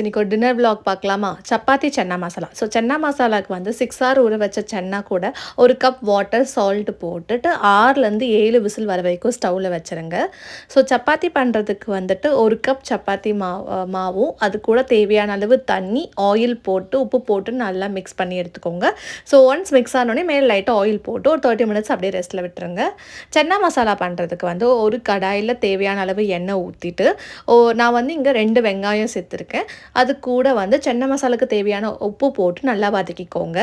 இன்னைக்கு ஒரு dinner vlog பார்க்கலாமா? சப்பாத்தி சன்னா மசாலா. சன்னா மசாலாவுக்கு வந்து 6 ஹவர் ஊற வச்ச சன்னா கூட 1 கப் வாட்டர், சால்ட் போட்டுட்டு 6லேருந்து 7 விசில் வர வரைக்கும் ஸ்டவ்வில் வச்சுருங்க. சப்பாத்தி பண்ணுறதுக்கு வந்துட்டு 1 கப் சப்பாத்தி மாவும் அது கூட தேவையான அளவு தண்ணி, ஆயில் போட்டு உப்பு போட்டு நல்லா மிக்ஸ் பண்ணி எடுத்துக்கோங்க. ஒன்ஸ் மிக்ஸ் ஆனோடனே மேலே லைட்டாக ஆயில் போட்டு ஒரு 30 மினிட்ஸ் அப்படியே ரெஸ்ட்டில் விட்டுருங்க. சன்னா மசாலா பண்ணுறதுக்கு வந்து ஒரு கடாயில் தேவையான அளவு எண்ணெய் ஊற்றிட்டு நான் வந்து இங்கே 2 வெங்காயம் சேர்த்துருக்கேன். அது கூட வந்து சன்னா மசாலாவுக்கு தேவையான உப்பு போட்டு நல்லா வதக்கிக்கோங்க.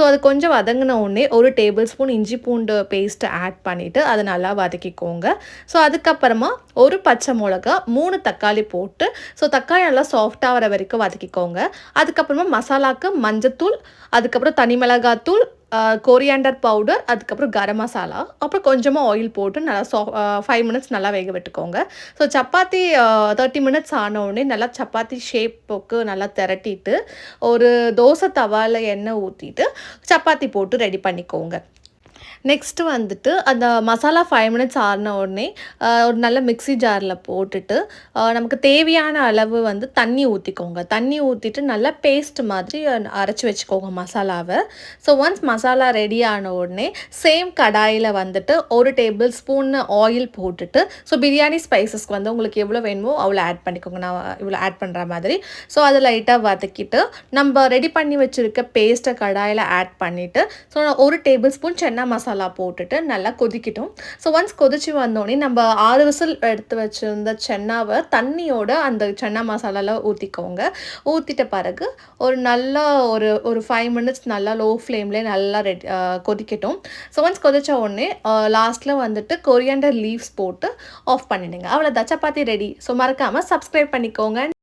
அது கொஞ்சம் வதங்கின உடனே 1 டேபிள் ஸ்பூன் இஞ்சி பூண்டு பேஸ்ட் ஆட் பண்ணிவிட்டு அதை நல்லா வதக்கிக்கோங்க. அதுக்கப்புறமா 1 பச்சை மிளகா, 3 தக்காளி போட்டு தக்காளி நல்லா சாஃப்டாக வர வரைக்கும் வதக்கிக்கோங்க. அதுக்கப்புறமா மசாலாவுக்கு மஞ்சத்தூள், அதுக்கப்புறம் தனி மிளகாத்தூள், கொரியாண்டர் பவுடர், அதுக்கப்புறம் கரம் மசாலா, அப்புறம் கொஞ்சமாக ஆயில் போட்டு நல்லா 5 மினிட்ஸ் நல்லா வேக விட்டுக்கோங்க. சப்பாத்தி 30 மினிட்ஸ் ஆன உடனே நல்லா சப்பாத்தி ஷேப்புக்கு நல்லா திரட்டிட்டு ஒரு தோசை தவாவில் எண்ணெய் ஊற்றிட்டு சப்பாத்தி போட்டு ரெடி பண்ணிக்கோங்க. நெக்ஸ்ட்டு வந்துட்டு அந்த மசாலா 5 மினிட்ஸ் ஆறின உடனே ஒரு நல்ல மிக்ஸி ஜாரில் போட்டுட்டு நமக்கு தேவையான அளவு வந்து தண்ணி ஊற்றிக்கோங்க. தண்ணி ஊற்றிட்டு நல்லா பேஸ்ட் மாதிரி அரைச்சி வச்சுக்கோங்க மசாலாவை. ஒன்ஸ் மசாலா ரெடி ஆன உடனே சேம் கடாயில் வந்துட்டு 1 டேபிள் ஸ்பூன் ஆயில் போட்டுட்டு பிரியாணி ஸ்பைசஸ்க்கு வந்து உங்களுக்கு எவ்வளோ வேணுமோ அவ்வளோ ஆட் பண்ணிக்கோங்க. நான் இவ்வளோ ஆட் பண்ணுற மாதிரி. அதை லைட்டாக வதக்கிட்டு நம்ம ரெடி பண்ணி வச்சுருக்க பேஸ்ட்டை கடாயில் ஆட் பண்ணிவிட்டு நான் 1 டேபிள் ஸ்பூன் சன்னா மசாலா போட்டுட்டு நல்லா கொதிக்கட்டும். ஒன்ஸ் கொதிச்சு வந்தோடனே நம்ம 6 விசில் எடுத்து வச்சுருந்த சென்னாவை தண்ணியோட அந்த சன்னா மசாலாவில் ஊற்றிக்கோங்க. ஊற்றிட்ட பிறகு ஒரு நல்லா ஒரு 5 மினிட்ஸ் நல்லா லோ ஃப்ளேம்லேயே நல்லா கொதிக்கட்டும். ஒன்ஸ் கொதிச்ச உடனே லாஸ்ட்டில் வந்துட்டு கொரியாண்டர் லீவ்ஸ் போட்டு ஆஃப் பண்ணிடுங்க. அவ்வளோதான், சப்பாத்தி ரெடி. மறக்காமல் சப்ஸ்கிரைப் பண்ணிக்கோங்க.